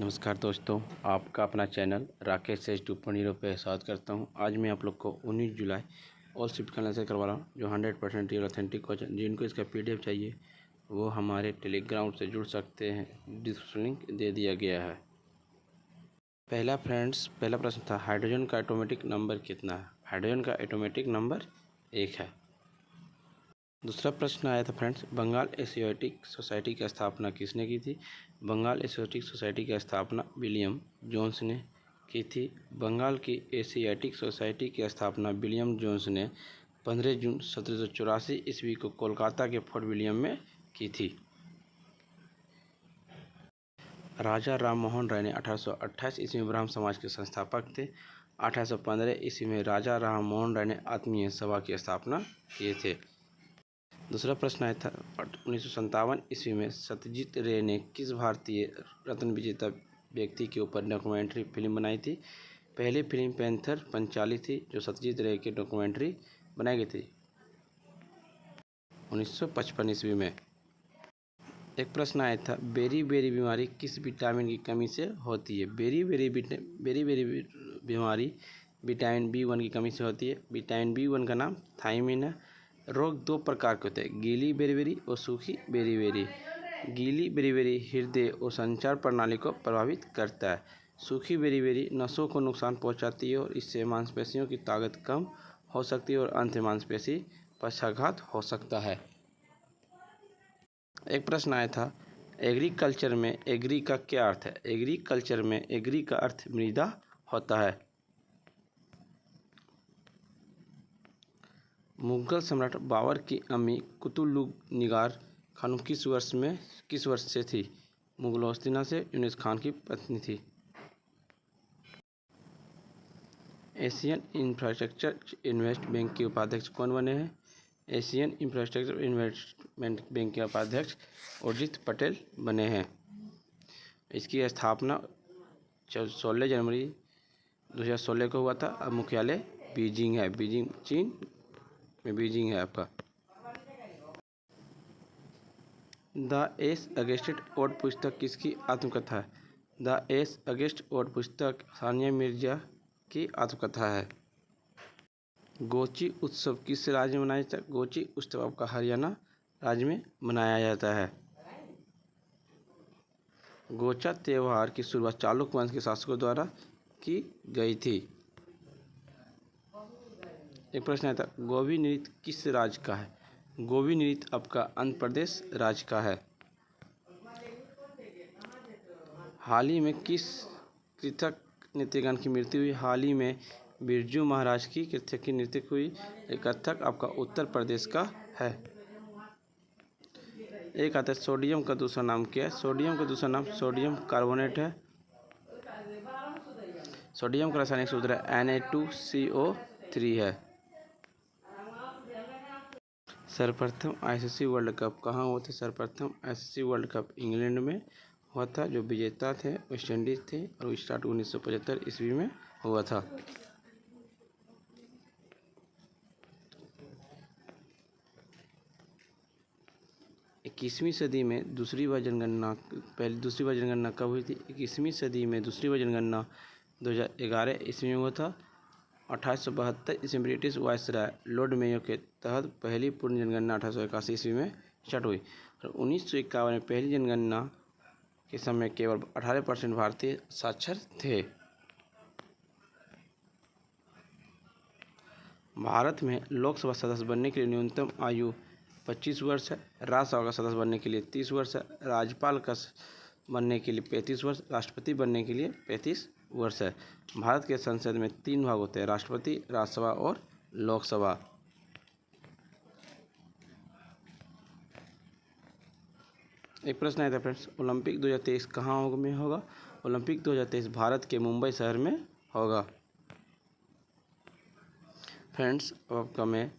नमस्कार दोस्तों, आपका अपना चैनल राकेश एच 2.0 पे स्वागत करता हूं। आज मैं आप लोग को 19 जुलाई ऑल शिफ्ट का लेक्चर करवा रहा हूं, जो 100% रियल ऑथेंटिक क्वेश्चन। जिनको इसका पीडीएफ चाहिए वो हमारे टेलीग्राम से जुड़ सकते हैं, डिस्क्रिप्शन लिंक दे दिया गया है। पहला प्रश्न था, हाइड्रोजन का एटॉमिक नंबर कितना है? हाइड्रोजन का एटॉमिक नंबर 1 है। दूसरा प्रश्न आया था फ्रेंड्स, बंगाल एशियाटिक सोसाइटी की स्थापना किसने की थी? बंगाल एशियाटिक सोसाइटी की स्थापना विलियम जोन्स ने की थी। बंगाल की एशियाटिक सोसाइटी की स्थापना विलियम जोन्स ने 15 जून 1784 ईस्वी को कोलकाता के फोर्ट विलियम में की थी। राजा राम मोहन राय ने 1828 ईस्वी में ब्राह्म समाज के संस्थापक थे। 1815 ईस्वी में राजा राम मोहन राय ने आत्मीय सभा की स्थापना किए थे। दूसरा प्रश्न आया था, 1957 ईस्वी में सत्यजीत रे ने किस भारतीय रत्न विजेता व्यक्ति के ऊपर डॉक्यूमेंट्री फिल्म बनाई थी? पहली फिल्म पैंथर पंचाली थी, जो सत्यजीत रे की डॉक्यूमेंट्री बनाई गई थी 1955 ईस्वी में। एक प्रश्न आया था, बेरी बेरी बीमारी किस विटामिन की कमी से होती है? बेरी बेरी बीमारी विटामिन B1 की कमी से होती है। विटामिन B1 का नाम थायमिन है। रोग 2 प्रकार के होते हैं, गीली बेरीबेरी और सूखी बेरीबेरी। गीली बेरीबेरी हृदय और संचार प्रणाली को प्रभावित करता है। सूखी बेरीबेरी नसों को नुकसान पहुंचाती है और इससे मांसपेशियों की ताकत कम हो सकती है और अंत में मांसपेशी पक्षाघात हो सकता है। एक प्रश्न आया था, एग्रीकल्चर में एग्री का क्या अर्थ है? एग्रीकल्चर में एग्री का अर्थ मृदा होता है। मुगल सम्राट बाबर की अम्मी कुतुबुलनिगार खानम किस वर्ष से थी? मुगल हस्तिना से यूनुस खान की पत्नी थी। एशियन इंफ्रास्ट्रक्चर इन्वेस्टमेंट बैंक के उपाध्यक्ष कौन बने हैं? एशियन इंफ्रास्ट्रक्चर इन्वेस्टमेंट बैंक के उपाध्यक्ष उर्जित पटेल बने हैं। इसकी स्थापना 16 जनवरी 2016 को हुआ था। अब मुख्यालय बीजिंग है, चीन में बीजिंग है आपका। द एस अगेंस्ट ओड पुस्तक किसकी आत्मकथा है? द एस अगेंस्ट ओड पुस्तक सानिया मिर्जा की आत्मकथा है। गोची उत्सव किस राज्य में मनाया जाता है? गोची उत्सव आपका हरियाणा राज्य में मनाया जाता है। गोचा त्यौहार की शुरुआत चालुक्य वंश के शासकों द्वारा की गई थी। एक प्रश्न आया था, गोवी नृत्य किस राज्य का है? गोवी नृत्य आपका आंध्र प्रदेश राज्य का है। हाल ही में किस कथक नृत्यगान की मृत्यु हुई? हाल ही में बिरजू महाराज की कथक की नृत्य हुई। कथक आपका उत्तर प्रदेश का है। एक आता है, सोडियम का दूसरा नाम क्या है? सोडियम का दूसरा नाम सोडियम कार्बोनेट है। सोडियम का रासायनिक सूत्र है Na2CO3 है। सर्वप्रथम आईसीसी वर्ल्ड कप कहाँ हुआ था? सर्वप्रथम आईसीसी वर्ल्ड कप इंग्लैंड में हुआ था। जो विजेता थे वेस्ट इंडीज थे और स्टार्ट 1975 ईस्वी में हुआ था। इक्कीसवीं सदी में दूसरी बार जनगणना कब हुई थी? 21वीं सदी में दूसरी बार जनगणना 2011 ईस्वी में हुआ था। 1872 ईस्वी में ब्रिटिश वायसराय लॉर्ड मेयो के तहत पहली पूर्ण जनगणना 1881 ईस्वी में स्टार्ट हुई और 1951 में पहली जनगणना के समय केवल 18% भारतीय साक्षर थे। भारत में लोकसभा सदस्य बनने के लिए न्यूनतम आयु 25 वर्ष है। राज्यसभा का सदस्य बनने के लिए 30 वर्ष है। राज्यपाल का बनने के लिए 35 वर्ष, राष्ट्रपति बनने के लिए 35 वर्ष है। भारत के संसद में 3 भाग होते हैं, राष्ट्रपति, राज्यसभा और लोकसभा। एक प्रश्न आया था फ्रेंड्स, ओलंपिक 2023 कहाँ में होगा? ओलंपिक 2023 भारत के मुंबई शहर में होगा। फ्रेंड्स, अब आपका मैं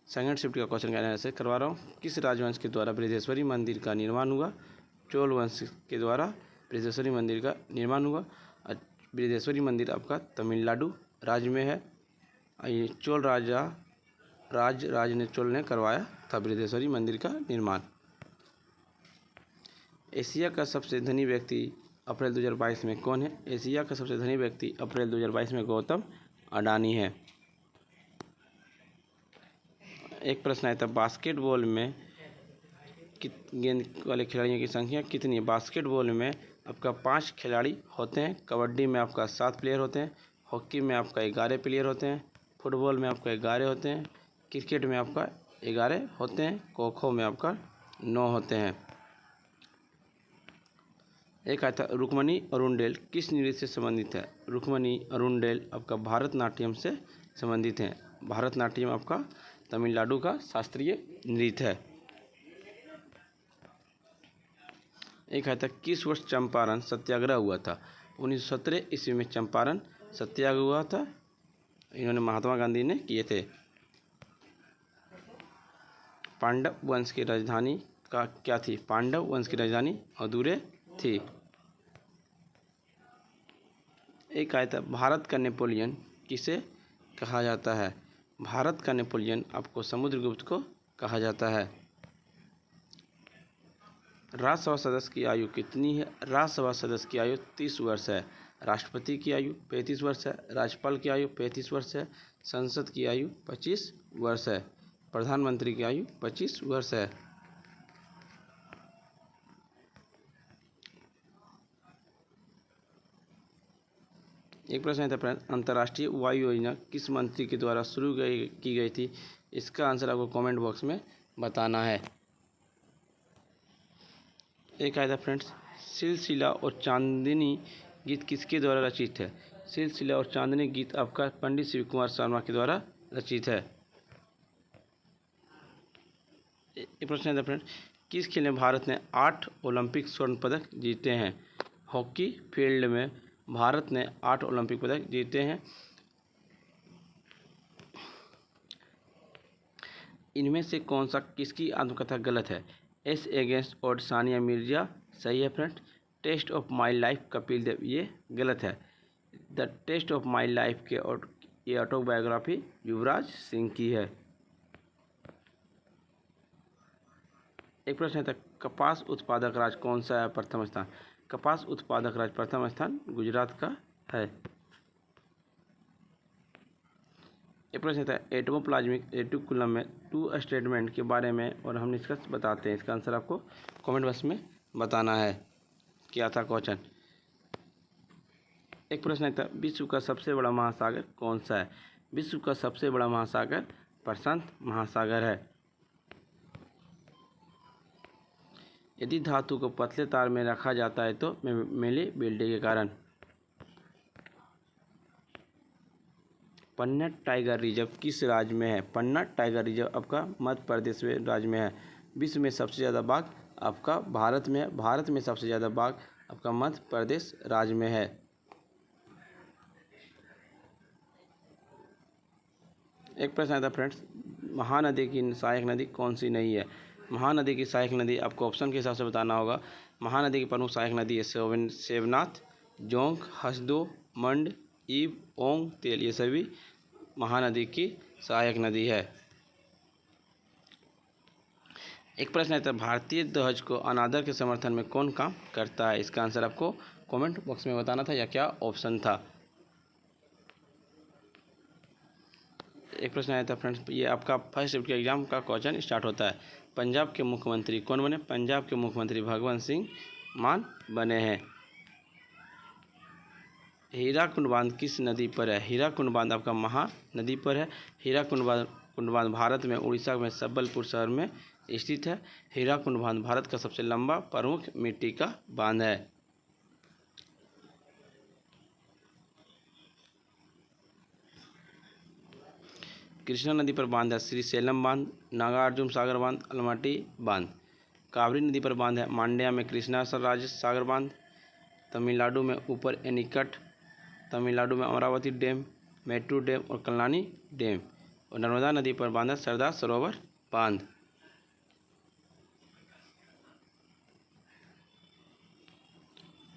सेकंड शिफ्ट का क्वेश्चन का एनालिसिस करवा रहा हूँ। किस राजवंश के द्वारा बृहदेश्वरी मंदिर का निर्माण हुआ? चोल वंश के द्वारा बृहदेश्वरी मंदिर का निर्माण हुआ। बृहदेश्वरी मंदिर आपका तमिलनाडु राज्य में है। ये चोल राज ने करवाया था बृहदेश्वरी मंदिर का निर्माण। एशिया का सबसे धनी व्यक्ति अप्रैल 2022 में कौन है? एशिया का सबसे धनी व्यक्ति अप्रैल 2022 में गौतम अडानी है। एक प्रश्न आया था, बास्केटबॉल में गेंद वाले खिलाड़ियों की संख्या कितनी है? बास्केटबॉल में आपका 5 खिलाड़ी होते हैं, कबड्डी में आपका 7 प्लेयर होते हैं, हॉकी में आपका 11 प्लेयर होते हैं, फुटबॉल में आपका 11 होते हैं, क्रिकेट में आपका 11 होते हैं, खो खो में आपका 9 होते हैं। एक आया था, रुक्मणी अरुंडेल किस नृत्य से संबंधित है? रुक्मणी अरुंडेल आपका भरतनाट्यम से संबंधित हैं। भरतनाट्यम आपका तमिलनाडु का शास्त्रीय नृत्य है। एक आया था, किस वर्ष चंपारण सत्याग्रह हुआ था? 1917 ईस्वी में चंपारण सत्याग्रह हुआ था। इन्होंने महात्मा गांधी ने किए थे। पांडव वंश की राजधानी का क्या थी? पांडव वंश की राजधानी मदुरै थी। एक आया था, भारत का नेपोलियन किसे कहा जाता है? भारत का नेपोलियन आपको समुद्रगुप्त को कहा जाता है। राज्यसभा सदस्य की आयु कितनी है? राज्यसभा सदस्य की आयु 30 वर्ष है। राष्ट्रपति की आयु 35 वर्ष है। राज्यपाल की आयु 35 वर्ष है। संसद की आयु 25 वर्ष है। प्रधानमंत्री की आयु 25 वर्ष है। एक प्रश्न है, अंतर्राष्ट्रीय वायु योजना किस मंत्री के द्वारा शुरू की गई थी? इसका आंसर आपको कमेंट बॉक्स में बताना है। एक आया था फ्रेंड्स, सिलसिला और चांदनी गीत किसके द्वारा रचित है? सिलसिला और चांदनी गीत आपका पंडित शिव कुमार शर्मा के द्वारा रचित है। एक प्रश्न है फ्रेंड्स, किस खेल में भारत ने 8 ओलंपिक स्वर्ण पदक जीते हैं? हॉकी फील्ड में भारत ने 8 ओलंपिक पदक जीते हैं। इनमें से कौन सा किसकी आत्मकथा गलत है? एस अगेंस्ट और सानिया मिर्जा सही है friends. Test of my life Kapil Dev ये गलत है। The test of my life के ये ऑटोबायोग्राफी युवराज सिंह की है। एक प्रश्न था, कपास उत्पादक राज्य कौन सा है प्रथम स्थान? कपास उत्पादक राज्य प्रथम स्थान गुजरात का है। एक प्रश्न था, एटमोप्लाज्मिक रेटिकुलम में 2 स्टेटमेंट के बारे में और हम निष्कर्ष बताते हैं। इसका आंसर आपको कमेंट बॉक्स में बताना है। क्या था क्वेश्चन? एक प्रश्न था, विश्व का सबसे बड़ा महासागर कौन सा है? विश्व का सबसे बड़ा महासागर प्रशांत महासागर है। यदि धातु को पतले तार में रखा जाता है तो मेलेबिलिटी के कारण। पन्ना टाइगर रिजर्व किस राज्य में है? पन्ना टाइगर रिजर्व आपका मध्य प्रदेश राज्य में है। विश्व में सबसे ज़्यादा बाघ आपका भारत में है। भारत में सबसे ज़्यादा बाघ आपका मध्य प्रदेश राज्य में है। एक प्रश्न आता है फ्रेंड्स, महानदी की सहायक नदी कौन सी नहीं है? महानदी की सहायक नदी आपको ऑप्शन के हिसाब से बताना होगा। महानदी की प्रमुख सहायक नदी है शिवनाथ, जोंक, हसदो, मंड, ईब, ओंग, तेल, ये सभी महानदी की सहायक नदी है। एक प्रश्न है, भारतीय ध्वज को अनादर के समर्थन में कौन काम करता है? इसका आंसर आपको कमेंट बॉक्स में बताना था या क्या ऑप्शन था। एक प्रश्न आया था फ्रेंड्स, ये आपका फर्स्ट शिफ्ट के एग्जाम का क्वेश्चन स्टार्ट होता है। पंजाब के मुख्यमंत्री कौन बने? पंजाब के मुख्यमंत्री भगवंत सिंह मान बने हैं। हीराकुंड बांध किस नदी पर है? हीराकुंड बांध आपका महानदी पर है। हीराकुंड बांध भारत में उड़ीसा में संबलपुर शहर में स्थित है। हीराकुंड बांध भारत का सबसे लंबा प्रमुख मिट्टी का बांध है। कृष्णा नदी पर बांध है श्रीशैलम बांध, नागार्जुन सागर बांध, अलमट्टी बांध। कावेरी नदी पर बांध है मांड्या में कृष्णा राज सागर बांध। तमिलनाडु में ऊपर एनिकट, तमिलनाडु में अमरावती डैम, मैट्रू डैम और कल्लानी डैम। और नर्मदा नदी पर बांध है सरदार सरोवर बांध।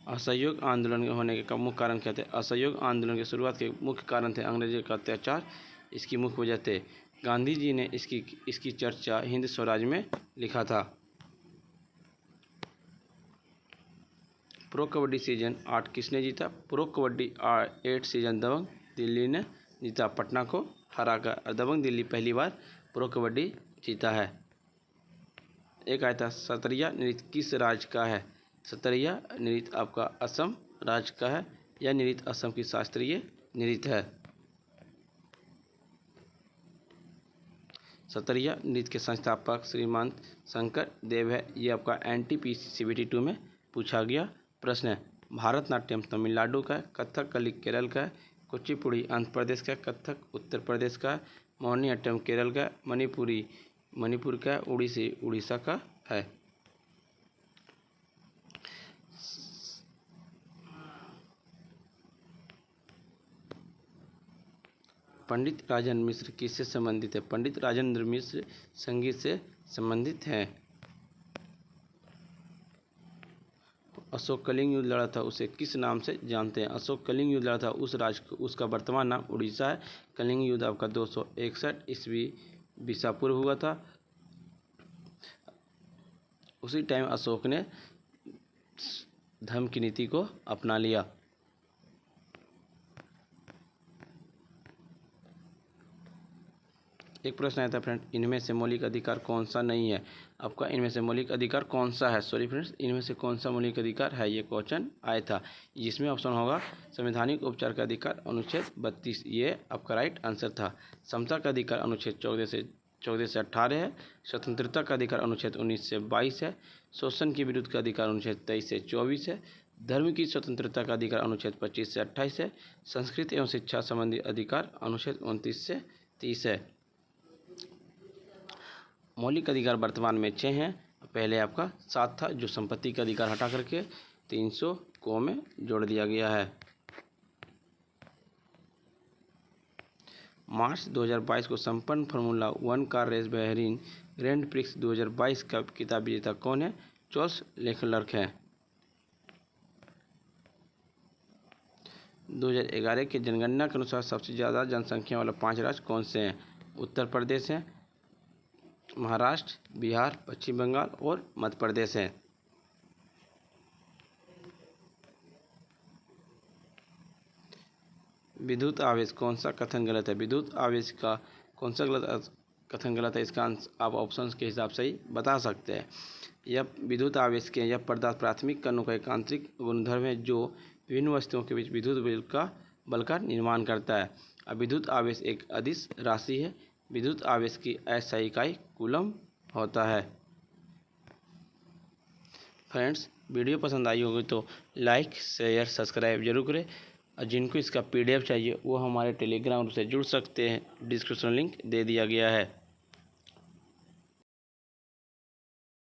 असहयोग आंदोलन होने के मुख्य कारण क्या थे? असहयोग आंदोलन की शुरुआत के मुख्य कारण थे अंग्रेजों का अत्याचार। इसकी मुख्य वजह थे गांधी जी ने इसकी चर्चा हिंद स्वराज में लिखा था। प्रो कबड्डी सीजन 8 किसने जीता? प्रो कबड्डी 8 सीजन दबंग दिल्ली ने जीता पटना को हराकर, और दबंग दिल्ली पहली बार प्रो कबड्डी जीता है। एक आया था सतरिया नृत्य किस राज्य का है? सतरिया नृत्य आपका असम राज्य का है। यह नृत्य असम की शास्त्रीय नृत्य है। सतरिया नृत्य के संस्थापक श्रीमान शंकर देव है। ये आपका NTPC CBT 2 में पूछा गया प्रश्न है। भारतनाट्यम तमिलनाडु का है, कथकली केरल का है, कुचिपुड़ी आंध्र प्रदेश का है, कथक उत्तर प्रदेश का है, मोहिनीअट्टम केरल का है, मणिपुर का है, उड़ीसी उड़ीसा का है। पंडित राजेंद्र मिश्र किससे संबंधित है? पंडित राजेंद्र मिश्र संगीत से संबंधित हैं। अशोक कलिंग युद्ध लड़ा था उसे किस नाम से जानते हैं? अशोक कलिंग युद्ध लड़ा था उस राज्य उसका वर्तमान नाम उड़ीसा है। कलिंग युद्ध आपका 261 ईस्वी बीसापुर हुआ था। उसी टाइम अशोक ने धर्म की नीति को अपना लिया। एक प्रश्न आया था फ्रेंड, इनमें से मौलिक अधिकार कौन सा नहीं है? आपका इनमें से मौलिक अधिकार कौन सा है? सॉरी फ्रेंड्स, इनमें से कौन सा मौलिक अधिकार है, ये क्वेश्चन आया था। जिसमें ऑप्शन होगा संवैधानिक उपचार का अधिकार अनुच्छेद 32, ये आपका राइट आंसर था। समता का अधिकार अनुच्छेद 14 से 18 है। स्वतंत्रता का अधिकार अनुच्छेद 19 से 22 है। शोषण के विरुद्ध का अधिकार अनुच्छेद 23 से 24 है। धर्म की स्वतंत्रता का अधिकार अनुच्छेद 25 से 28 है। संस्कृति एवं शिक्षा संबंधी अधिकार अनुच्छेद 29 से 30 है। मौलिक अधिकार वर्तमान में 6 हैं। पहले आपका 7 था, जो संपत्ति का अधिकार हटा करके 300 को में जोड़ दिया गया है। मार्च 2022 को संपन्न formula 1 car race Bahrain grand prix 2022 का खिताब विजेता कौन है? चार्ल्स लेक्लर्क है। 2011 के जनगणना के अनुसार सबसे ज़्यादा जनसंख्या वाला 5 राज्य कौन से हैं? उत्तर प्रदेश है, महाराष्ट्र, बिहार, पश्चिम बंगाल और मध्य प्रदेश है। विद्युत आवेश कौन सा कथन गलत है? विद्युत आवेश का कौन सा कथन गलत है? इसका आप ऑप्शंस के हिसाब से ही बता सकते हैं। यह विद्युत आवेश के यह पदार्थ प्राथमिक कणों का एक आंतरिक गुणधर्म है जो विभिन्न वस्तुओं के बीच विद्युत बल का निर्माण करता है। अब विद्युत आवेश एक अदिश राशि है। विद्युत आवेश की SI इकाई कूलम होता है। फ्रेंड्स, वीडियो पसंद आई होगी तो लाइक शेयर सब्सक्राइब जरूर करें, और जिनको इसका PDF चाहिए वो हमारे टेलीग्राम से जुड़ सकते हैं। डिस्क्रिप्शन लिंक दे दिया गया है।